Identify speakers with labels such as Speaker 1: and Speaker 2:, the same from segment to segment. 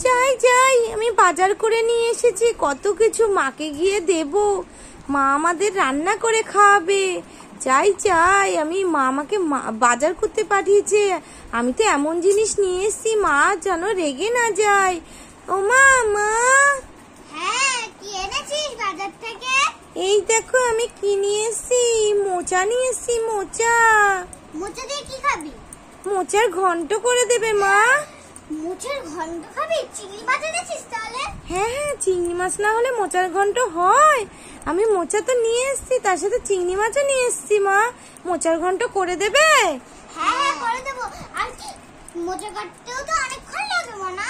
Speaker 1: যাই যাই, আমি বাজার করে নিয়ে এসেছি, কত কিছু মাকে গিয়ে দেব, মা আমাদের রান্না করে খাওয়াবে। যাই যাই, আমি মা আমাকে বাজার করতে পাঠিয়েছে, আমি তো এমন জিনিস নিয়ে এসেছি মা যেন রেগে না যায়। ও মা, মা।
Speaker 2: হ্যাঁ, কি এনেছিস বাজার থেকে?
Speaker 1: এই দেখো আমি কি নিয়ে এসেছি, মোচা নিয়ে এসেছি। মোচা।
Speaker 2: মোচা দিয়ে কি খাবি?
Speaker 1: মোচার ঘন্ট করে দেবে মা।
Speaker 2: মোচার ঘন্ট খাবি? চিংড়ি মাছ এনেছিস তাহলে?
Speaker 1: হ্যাঁ হ্যাঁ, চিংড়ি মাছ না হলে মোচার ঘন্ট হয়? আমি মোচা তো নিয়ে এসেছি, তার সাথে চিংড়ি মাছও নিয়ে এসেছি মা। মোচার ঘন্ট করে দেবে?
Speaker 2: হ্যাঁ হ্যাঁ, করে দেবো। আর কি, মোচা কাটতেও তো অনেকক্ষণ লাগে না?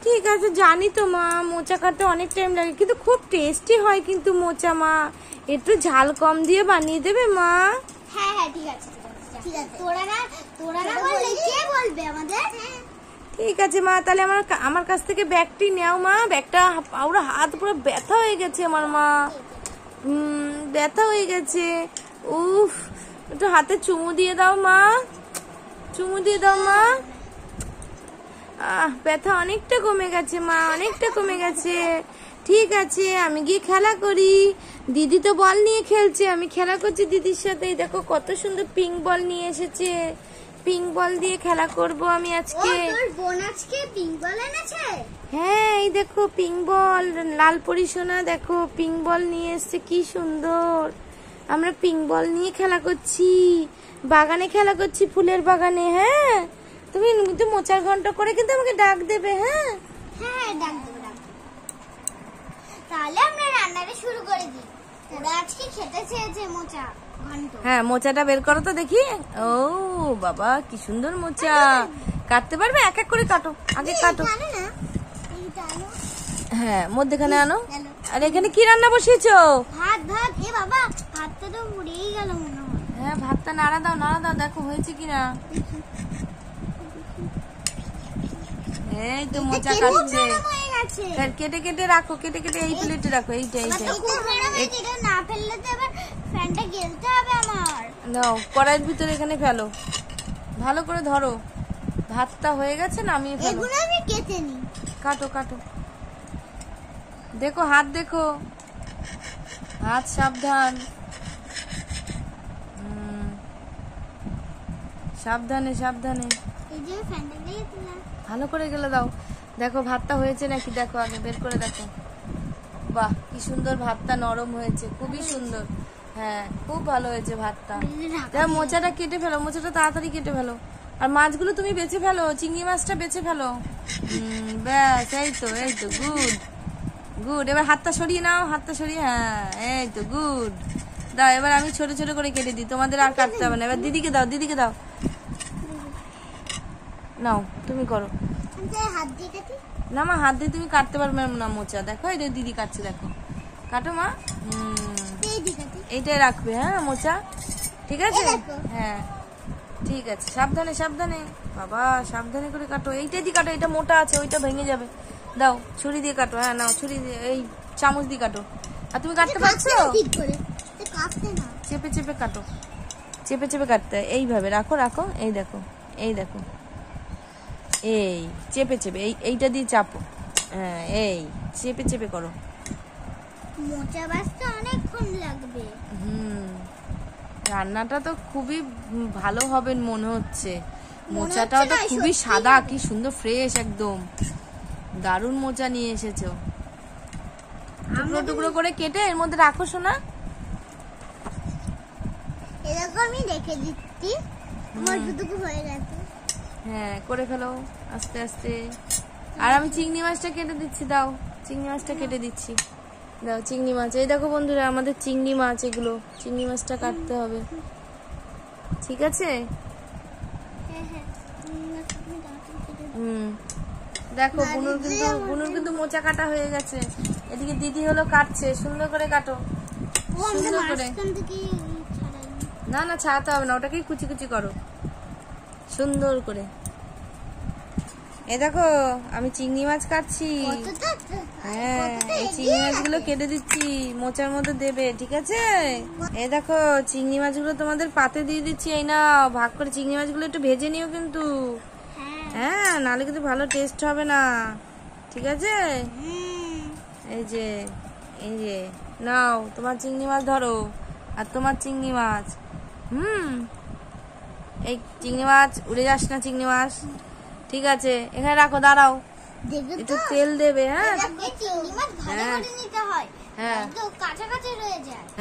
Speaker 1: ঠিক আছে, জানি তো মা, মোচা কাটতে অনেক টাইম লাগে, কিন্তু খুব টেস্টি হয় কিন্তু মোচা মা। একটু ঝাল কম দিয়ে বানিয়ে দেবে মা।
Speaker 2: হ্যাঁ হ্যাঁ, ঠিক আছে ঠিক আছে। তোরা না বললে কে বলবে আমাদের?
Speaker 1: ঠিক আছে মা, তাহলে আমার কাছ থেকে ব্যাগটি নাও মা। ব্যাগটা পুরো হাত পুরো ব্যথা হয়ে গেছে আমার মা। ব্যথা হয়ে গেছে। উফ, একটু হাতে চুমু দিয়ে দাও মা, চুমু দিয়ে দাও মা। ব্যথা অনেকটা কমে গেছে মা, অনেকটা কমে গেছে। ঠিক আছে, আমি গিয়ে খেলা করি। দিদি তো বল নিয়ে খেলছে, আমি খেলা করছি দিদির সাথে। দেখো কত সুন্দর পিঙ্ক বল নিয়ে এসেছে, পিঙ্ক বল দিয়ে খেলা করব আমি আজকে।
Speaker 2: তোর বোন আজকে পিঙ্ক বল এনেছে?
Speaker 1: হ্যাঁ, এই দেখো পিঙ্ক বল, লাল পরি সোনা দেখো পিঙ্ক বল নিয়ে এসেছে, কি সুন্দর। আমরা পিঙ্ক বল নিয়ে খেলা করছি, বাগানে খেলা করছি, ফুলের বাগানে। হ্যাঁ, তুমি কিন্তু মোচার ঘন্ট করে কিন্তু আমাকে ডাক দেবে। হ্যাঁ
Speaker 2: হ্যাঁ, ডাক দেবো। তাহলে আমরা রান্নাটা শুরু করে দিই। ওরা আজকে খেতে চেয়েছে মোচা ঘন্ট।
Speaker 1: হ্যাঁ, মোচাটা বের করো তো দেখি। ও বাবা, কি সুন্দর মোচা। কাটতে পারবে? এক এক করে কাটো, আগে কাটো। হ্যাঁ, মধ্যেখানে আনো। আর এখানে কি রান্না বসিয়েছো?
Speaker 2: ভাত। এ বাবা, ভাতটা তো পুড়েই গেল মনে হয়।
Speaker 1: হ্যাঁ, ভাতটা নাড়া দাও, নাড়া দাও, দেখো হয়েছে কিনা। এই তো মোচা কাটছে। কেটে কেটে রাখো, কেটে কেটে এই প্লেটে রাখো। এইটা
Speaker 2: না ফেললে তো এবার ফ্যানটা গেলতে হবে আমার।
Speaker 1: নাও, কড়াইয়ের ভিতরে এখানে ফেলো, ভালো করে ধরো। ভাতটা হয়ে গেছে, নামিয়ে ফেলো।
Speaker 2: এগুলো আমি কেটে নিই।
Speaker 1: কাটো কাটো, দেখো হাত, দেখো হাত, সাবধান, সাবধানে সাবধানে।
Speaker 2: এই যে ফ্যানটা গেলছিলাম,
Speaker 1: ভালো করে গেলে দাও। দেখো ভাতটা হয়েছে নাকি, দেখো আগে বের করে দেখো। বাহ, কি সুন্দর, ভাতটা নরম হয়েছে, খুবই সুন্দর। হ্যাঁ, খুব ভালো হয়েছে ভাতটা। মোচাটা কেটে ফেলো, মোচাটা তাড়াতাড়ি কেটে ফেলো। আর মাছগুলো তুমি বেছে ফেলো, চিংড়ি মাছটা বেছে ফেলো। ব্যাস, এই তো গুড গুড। এবার হাতটা সরিয়ে নাও, হাতটা সরিয়ে, হ্যাঁ এই তো গুড। দাও, এবার আমি ছোট ছোট করে কেটে দিই, তোমাদের আর কাটতে হবে না। এবার দিদিকে দাও, দিদিকে দাও। নাও, তুমি করো।
Speaker 2: হাত দিয়ে কাটি
Speaker 1: না মা, হাত দিয়ে তুমি কাটতে পারবে না মোচা। দেখো এই দিদি কাটছে, দেখো। কাটো মা। এইটাই রাখবে, হ্যাঁ মোচা, ঠিক আছে? হ্যাঁ ঠিক আছে, সাবধানে সাবধানে বাবা, সাবধানে করে কাটো। এইটাই দিয়ে কাটো, এটা মোটা আছে, ওইটা ভেঙে যাবে। দাও, ছুরি দিয়ে কাটো। হ্যাঁ নাও, ছুরি দিয়ে, এই চামচ দিয়ে কাটো। আর তুমি কাটতে পারছো? চেপে চেপে কাটো, চেপে চেপে কাটতে, এইভাবে রাখো রাখো। এই দেখো, এই দেখো, এই চেপে চেপে, এইটা দিয়ে চাপো। হ্যাঁ, এই চেপে চেপে করো।
Speaker 2: মোচা বাছতে অনেকক্ষণ লাগবে।
Speaker 1: রান্নাটা তো খুবই ভালো হবে মনে হচ্ছে। মোচাটাও তো খুবই সাদা, কি সুন্দর ফ্রেশ, একদম দারুণ মোচা নিয়ে এসেছো। টুকরো টুকরো করে কেটে এর মধ্যে রাখো সোনা।
Speaker 2: এরকম আমি রেখে দিচ্ছি, আমার দুটুকু হয়ে গেছে।
Speaker 1: হ্যাঁ, করে ফেলো আস্তে আস্তে। আর আমি চিংড়ি মাছটা কেটে দিচ্ছি, দাও, চিংড়ি মাছটা কেটে দিচ্ছি, দাও চিংড়ি মাছ। এই দেখো বন্ধুরা, আমাদের চিংড়ি মাছ, এগুলো চিংড়ি মাছটা কাটতে হবে, ঠিক আছে? দেখো বুনুর কিন্তু মোচা কাটা হয়ে গেছে। এদিকে দিদি হলো কাটছে, সুন্দর করে কাটো, সুন্দর করে। না না, ছাড়াতে হবে না, ওটাকেই কুচি কুচি করো সুন্দর করে। এ দেখো, আমি চিংড়ি মাছ কাটছি। হ্যাঁ, এই চিংড়ি মাছগুলো কেটে দিচ্ছি, মোচার মধ্যে দেবে, ঠিক আছে? এই দেখো, চিংড়ি মাছগুলো তোমাদের পাতে দিয়ে দিচ্ছি। এই না, ভাগ করে চিংড়ি মাছগুলো একটু ভেজে নিও কিন্তু। হ্যাঁ, নাহলে কিন্তু ভালো টেস্ট হবে না। ঠিক আছে? এই যে এই যে নাও তোমার চিংড়ি মাছ ধরো, আর তোমার চিংড়ি মাছ। এই চিংড়ি মাছ উড়ে যাস না, চিংড়ি মাছ। ঠিক আছে, এখানে রাখো, দাঁড়াও, একটু তেল দেবে। হ্যাঁ হ্যাঁ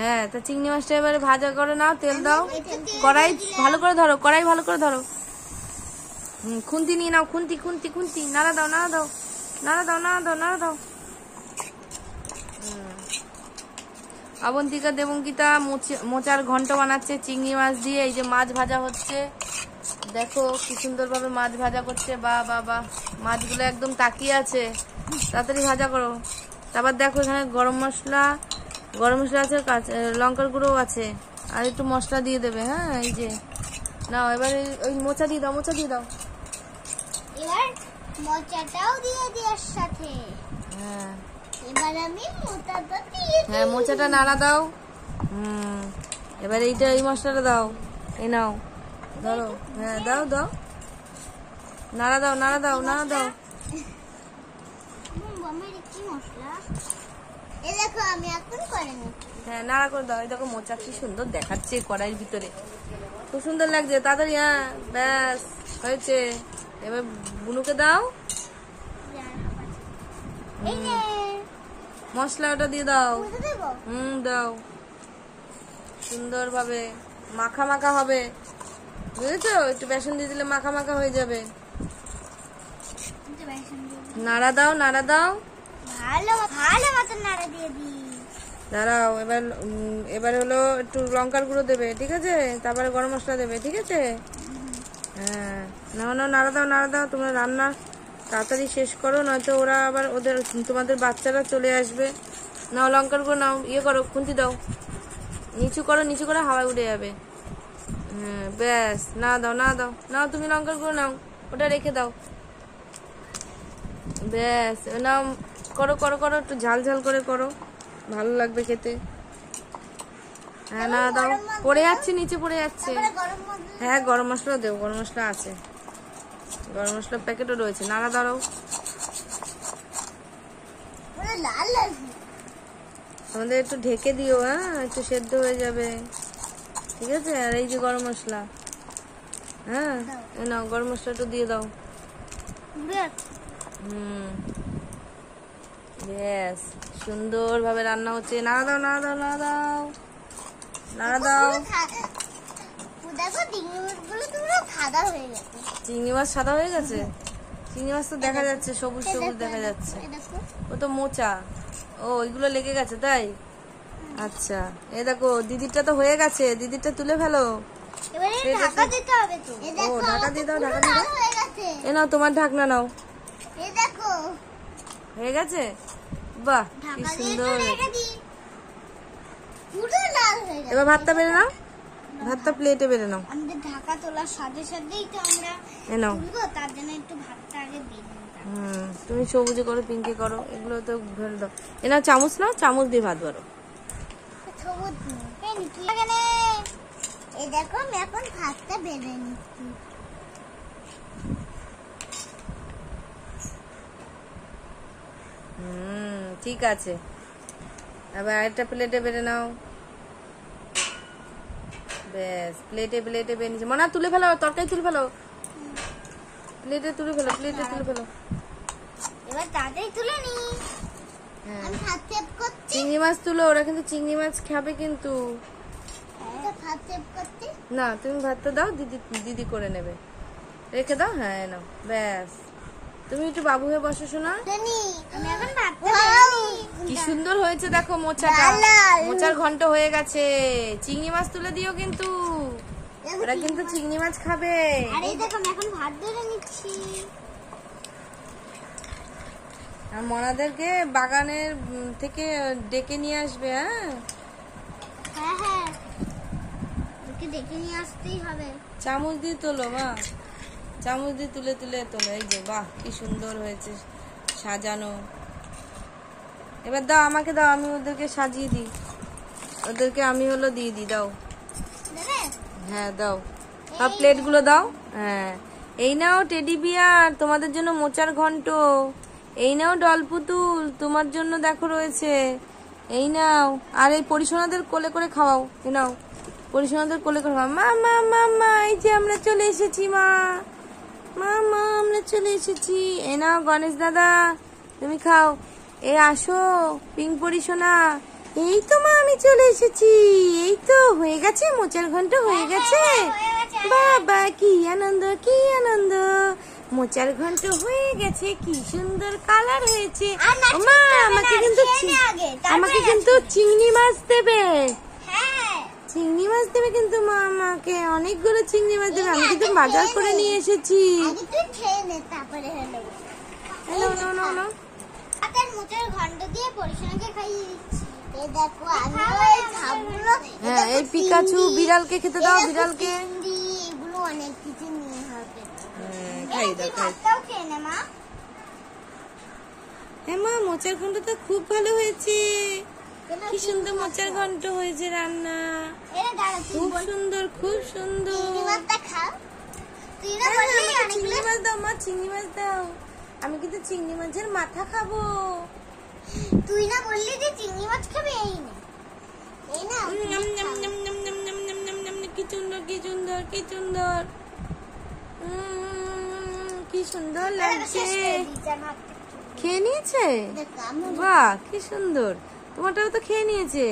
Speaker 1: হ্যাঁ, তা চিংড়ি মাছটা এবারে ভাজা করে নাও, তেল দাও, কড়াই ভালো করে ধরো, কড়াই ভালো করে ধরো। খুন্তি নিয়ে নাও, খুন্তি খুন্তি খুন্তি, নাড়া দাও নাড়া দাও নাড়া দাও নাড়া দাও নাড়া দাও। অবন্তিকা দেবঙ্কিতা মোচার ঘন্ট বানাচ্ছে চিংড়ি মাছ দিয়ে। এই যে মাছ ভাজা হচ্ছে, দেখো কি সুন্দর ভাবে মাছ ভাজা করছে। বাহ বাহ বাহ, মাছগুলো একদম তাকিয়ে আছে, তাড়াতাড়ি ভাজা করো। তারপর দেখো এখানে গরম মশলা আছে, লঙ্কার গুঁড়ো আছে, আর একটু মশলা দিয়ে দেবে। হ্যাঁ এই যে নাও, এবারে ওই মোচা দিয়ে দাও, মোচা দিয়ে দাও।
Speaker 2: এবার মোচাটাও দিয়ে দেওয়ার সাথে।
Speaker 1: হ্যাঁ
Speaker 2: এবার আমি মোচাটা দিয়ে দিই।
Speaker 1: হ্যাঁ, মোচাটা নাড়া দাও। এবার এইটা, এই মশলাটা দাও, এই নাও ধরো। হ্যাঁ দাও দাও, নাড়া দাও নাড়া দাও নাড়া দাও।
Speaker 2: কি মশলা? এই দেখো আমি এখন করে নিচ্ছি।
Speaker 1: হ্যাঁ নাড়া করে দাও। এই দেখো মোচা কি সুন্দর দেখাচ্ছে কড়াইয়ের ভিতরে, খুব সুন্দর লাগছে। তাড়াতাড়ি, হ্যাঁ ব্যাস হয়েছে। এবার বুনুকে দাও,
Speaker 2: এই নে
Speaker 1: মশলা ওটা দিয়ে দাও।
Speaker 2: বুঝে দেবো।
Speaker 1: দাও, সুন্দর ভাবে মাখা মাখা হবে, বুঝেছো? একটু বেসন দিয়ে দিলে মাখা মাখা হয়ে যাবে। নাড়া দাও নাড়া দাও,
Speaker 2: ভালো ভালো মতন নাড়া দিয়ে দিই।
Speaker 1: দাঁড়াও, এবার হলো একটু লঙ্কার গুঁড়ো দেবে, ঠিক আছে? তারপরে গরম মশলা দেবে, ঠিক আছে? হ্যাঁ নাও নাও, নাড়া দাও নাড়া দাও। তোমরা রান্না তাড়াতাড়ি শেষ করো, নয়তো ওরা আবার তোমাদের বাচ্চারা চলে আসবে। নাও লঙ্কার গুঁড়ো নাও, ইয়ে করো, খুন্তি দাও, নিচু করো, নিচু করে হাওয়ায় উড়ে যাবে। হ্যাঁ ব্যাস, না দাও না দাও, নাও তুমি লঙ্কার গুঁড়ো নাও, ওটা রেখে দাও। ব্যাস নাও, করো করো করো, একটু ঝাল ঝাল করে করো, ভালো লাগবে খেতে। হ্যাঁ না দাও, পড়ে যাচ্ছে, নিচে পড়ে যাচ্ছে। হ্যাঁ গরম মশলা দেও, গরম মশলা আছে, গরম মশলার প্যাকেটও রয়েছে। নাড়া দাঁড়াও, আমাদের একটু ঢেকে দিও, হ্যাঁ একটু সেদ্ধ হয়ে যাবে, ঠিক আছে? আর এই যে গরম মশলা, হ্যাঁ নাও গরম মশলা একটু দিয়ে দাও। ব্যাস, সুন্দর ভাবে রান্না হচ্ছে। নাড়া দাও নাড়া দাও নাড়া দাও নাড়া দাও।
Speaker 2: দেখো চিংড়ি মাছগুলো পুরো সাদা হয়ে গেছে।
Speaker 1: চিংড়ি মাছ সাদা হয়ে গেছে? চিংড়ি মাছ তো দেখা যাচ্ছে, সবুজ সবুজ দেখা যাচ্ছে। ও তো মোচা। ও ওইগুলো লেগে গেছে তাই? আচ্ছা, এই দেখো দিদিরটা তো হয়ে গেছে, দিদিরটা তুলে ফেলো।
Speaker 2: এবারে ঢাকা দিতে হবে তো।
Speaker 1: ও ঢাকা দিয়ে দাও, ঢাকা দিয়ে দাও। এ নাও তোমার ঢাকনা নাও।
Speaker 2: এই দেখো
Speaker 1: হয়ে গেছে? বাহ কি সুন্দর।
Speaker 2: পুরো লাল হয়ে গেছে।
Speaker 1: এবার ভাতটা বেড়ে নাও, ভাতটা প্লেটে বেড়ে নাও।
Speaker 2: আমাদের ঢাকা তোলার সাথে সাথেই তো আমরা তুলবো, তার জন্য একটু ভাতটা আগে দিয়ে দিই।
Speaker 1: তুমি সবুজে করো, পিঙ্কে করো, এগুলো তো ভেড়ে দাও। এ নাও চামচ নাও, চামচ দিয়ে ভাত বাড়ো।
Speaker 2: সবুজ এই দেখো আমি এখন ভাতটা বেড়ে নিচ্ছি।
Speaker 1: ঠিক আছে, এবার আরেকটা প্লেটে বেড়ে নাও। ব্যাস, প্লেটে প্লেটে বেড়ে নিচ্ছে। মনে তুলে ফেলো, তরকারি তুলে ফেলো, প্লেটে তুলে ফেলো, প্লেটে তুলে ফেলো।
Speaker 2: এবার তাড়াতাড়ি তুলে নি। আমি ভাত সেভ করছি।
Speaker 1: চিংড়ি মাছ তুলো, ওরা কিন্তু চিংড়ি মাছ খাবে কিন্তু।
Speaker 2: ভাত সেভ করছি
Speaker 1: না, তুমি ভাতটা দাও, দিদি দিদি করে নেবে, রেখে দাও। হ্যাঁ নাও, ব্যাস তুমি একটু বাবু হয়ে বসো শোনা।
Speaker 2: আমি এখন ভাতটা
Speaker 1: কি সুন্দর হয়েছে দেখো মোচাটা, মোচার ঘন্ট হয়ে গেছে। চিংড়ি মাছ তুলে দিও কিন্তু, ওরা কিন্তু চিংড়ি মাছ খাবে।
Speaker 2: আরে দেখো আমি এখন ভাত বেড়ে নিচ্ছি।
Speaker 1: আর মনাদেরকে বাগানের থেকে ডেকে নিয়ে আসবে।
Speaker 2: হ্যাঁ হ্যাঁ, ওকে ডেকে নিয়ে আসতেই হবে।
Speaker 1: চামচ দিয়ে তোলো মা, চামচ দিয়ে তুলে তুলে তোলো। এই যে বাহ কি সুন্দর হয়েছে সাজানো। এবার দাও, আমাকে দাও, আমি ওদেরকে সাজিয়ে দিই, ওদেরকে আমি হলো দিয়ে দিই। দাও, হ্যাঁ দাও, সব প্লেটগুলো দাও। হ্যাঁ এই নাও টেডি বিয়ার, তোমাদের জন্য মোচার ঘন্ট। এই নাও ডল পুতুল, তোমার জন্য দেখো রয়েছে। এই নাও, আর এই পরিশোনাদের কোলে করে খাওয়াও। এই নাও, পরিশোনাদের কোলে করে খাওয়াও। মা মা মা মা, এই যে আমরা চলে এসেছি মা, মা মা আমরা চলে এসেছি। এই নাও গণেশ দাদা, তুমি খাও। এই আসো পিঙ্ক পরিশোনা। এই তো মা আমি চলে এসেছি। এই তো হয়ে গেছে, মোচার ঘন্ট হয়ে গেছে। বাবা কি আনন্দ, কি আনন্দ, মোচার ঘন্ট হয়ে গেছে। কি সুন্দর কালার হয়েছে। মা আমাকে কিন্তু চিংড়ি মাছ দেবে, চিংড়ি মাছ দেবে কিন্তু মা, আমাকে অনেকগুলো চিংড়ি মাছ দেবে। আমি কিন্তু বাজার করে নিয়ে এসেছি। হ্যাঁ এই পিকাচু বিড়ালকে খেতে দাও, বিড়ালকে
Speaker 2: অনেক কিছু নিয়ে হবে।
Speaker 1: খাই দাও, খাই। হ্যাঁ মা, মোচার ঘন্ট তো খুব ভালো হয়েছে। কি সুন্দর মোচার ঘন্ট হয়েছে রান্না, খুব সুন্দর, খুব সুন্দর। চিংড়ি মাছ দাও মা, চিংড়ি মাছ দাও। আমি কিন্তু চিংড়ি মাছের মাথা খাবো।
Speaker 2: তুই না বললি যে চিংড়ি মাছ খাবে? এই না,
Speaker 1: কি সুন্দর, কি সুন্দর, কি সুন্দর, কি সুন্দর লাগছে। খেয়ে নিয়েছে? বাহ কি সুন্দর, তোমারটাও তো খেয়ে নিয়েছে।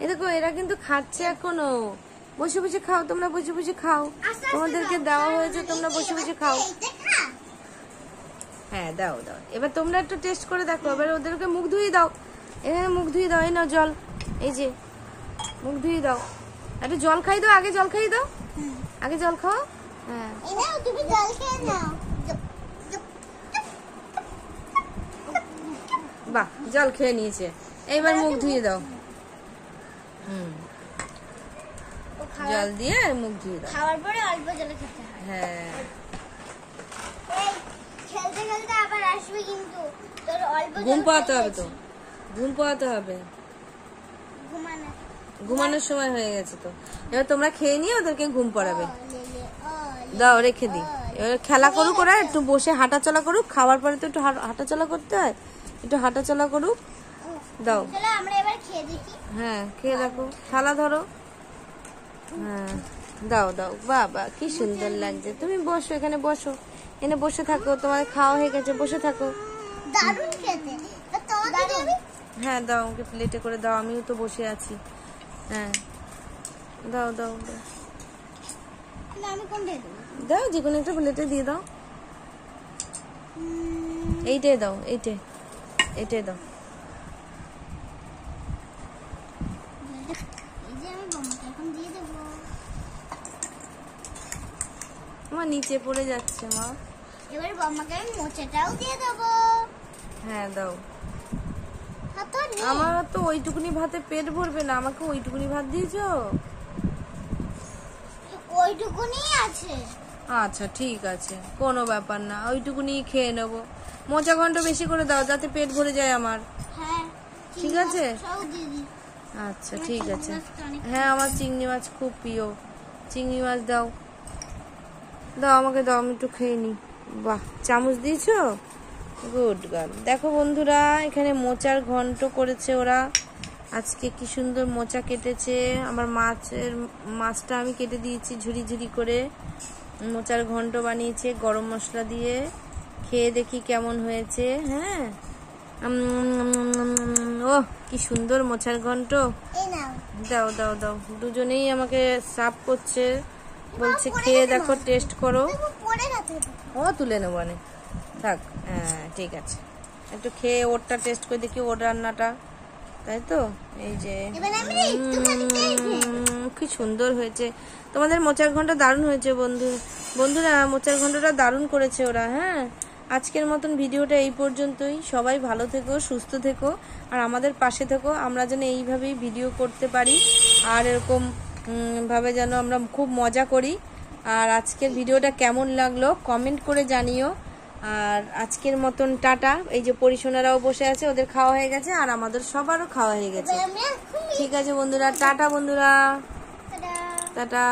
Speaker 1: এ দেখো এরা কিন্তু খাচ্ছে এখনো। বসে বসে খাও তোমরা, বসে বসে খাও। তোমাদেরকে দেওয়া হয়েছে, তোমরা বসে বসে খাও। হ্যাঁ দাও দাও, এবার তোমরা একটু টেস্ট করে দেখো। এবার ওদেরকে মুখ ধুয়ে দাও, এখানে মুখ ধুয়ে দাও। এই নাও জল, এই যে মুখ ধুয়ে দাও। একটু জল খাই দাও, আগে জল খাই দাও, আগে জল খাও। হ্যাঁ
Speaker 2: তুমি জল খেয়ে নাও।
Speaker 1: বাহ জল খেয়ে নিয়েছে, এইবার মুখ ধুয়ে দাও। জল দিয়ে মুখ ধুয়ে দাও।
Speaker 2: খাওয়ার পরে অল্প জল খেতে হয়।
Speaker 1: হ্যাঁ
Speaker 2: খেলতে খেলতে আবার আসবে কিন্তু, তোর অল্প
Speaker 1: ঘুম পাওয়াতে হবে তো, ঘুম পাওয়াতে হবে। ঘুমানোর সময় হয়ে গেছে তো। এবার তোমরা খেয়ে নিয়ে ওদেরকে ঘুম পাড়াবে। দাও রেখে দিই, এবার খেলা করুক ওরা, একটু বসে হাঁটাচলা করুক। খাওয়ার পরে তো একটু হাঁটাচলা করতে হয়, একটু হাঁটাচলা করুক। দাও
Speaker 2: আমরা এবার খেয়ে দেখি।
Speaker 1: হ্যাঁ খেয়ে দেখো, থালা ধরো। হ্যাঁ দাও দাও। বাবা কি সুন্দর লাগছে। তুমি বসো, এখানে বসো, এনে বসে থাকো। তোমার খাওয়া হয়ে গেছে, বসে থাকো।
Speaker 2: দারুণ খেতে।
Speaker 1: হ্যাঁ দাও, আমাকে প্লেটে করে দাও, আমিও তো বসে আছি। হ্যাঁ দাও দাও দাও,
Speaker 2: আমি কোনটা দেব?
Speaker 1: দাও যে কোনো একটা প্লেটে দিয়ে দাও। এইটাই দাও, এইটাই, এইটাই দাও।
Speaker 2: এই যে আমি বম্মাকে এখন দিয়ে দেব।
Speaker 1: আমার নিচে পড়ে যাচ্ছে মা।
Speaker 2: এবার বম্মাকে আমি মোচাটাও দিয়ে দেব।
Speaker 1: হ্যাঁ দাও। আমার তো ওইটুকুনি ভাতে পেট ভরবে না, আমাকে ওইটুকুনি ভাত দিয়েছো?
Speaker 2: ওইটুকুনি আছে।
Speaker 1: আচ্ছা ঠিক আছে, কোনো ব্যাপার না, ওইটুকুনি খেয়ে নেবো। মোচা ঘন্ট বেশি করে দাও যাতে পেট ভরে যায় আমার।
Speaker 2: হ্যাঁ
Speaker 1: ঠিক আছে, আচ্ছা ঠিক আছে। হ্যাঁ আমার চিংড়ি মাছ খুব প্রিয়, চিংড়ি মাছ দাও, দাও আমাকে দাও, আমি একটু খেয়ে নি। বাহ চামচ দিয়েছো, গুড গার্ল। দেখো বন্ধুরা, এখানে মোচার ঘন্ট করেছে ওরা আজকে। কি সুন্দর মোচা কেটেছে। আমার মাছটা আমি কেটে দিয়েছি ঝুরি ঝুরি করে। মোচার ঘন্ট বানিয়েছে গরম মশলা দিয়ে। খেয়ে দেখি কেমন হয়েছে। হ্যাঁ ও কি সুন্দর মোচার ঘন্ট। দাও দাও দাও, দুজনেই আমাকে সার্ভ করছে, বলছে খেয়ে দেখো, টেস্ট করো। ও তুলে নেবো অনেক, থাক। হ্যাঁ ঠিক আছে, একটু খেয়ে ওরটা টেস্ট করে দেখি, ওর রান্নাটা, তাই তো। এই যে কি সুন্দর হয়েছে। তোমাদের মোচার ঘন্ট দারুণ হয়েছে বন্ধুরা, মোচার ঘন্টটা দারুণ করেছে ওরা। হ্যাঁ আজকের মতন ভিডিওটা এই পর্যন্তই। সবাই ভালো থেকো, সুস্থ থেকো, আর আমাদের পাশে থেকো। আমরা যেন এইভাবেই ভিডিও করতে পারি, আর এরকম ভাবে যেন আমরা খুব মজা করি। আর আজকের ভিডিওটা কেমন লাগলো কমেন্ট করে জানিও। আর আজকের মতন টাটা। এই যে পরিশোনারাও বসে আছে, ওদের খাওয়া হয়ে গেছে, আর আমাদের সবারও খাওয়া হয়ে গেছে। ঠিক আছে বন্ধুরা, টাটা বন্ধুরা, টাটা।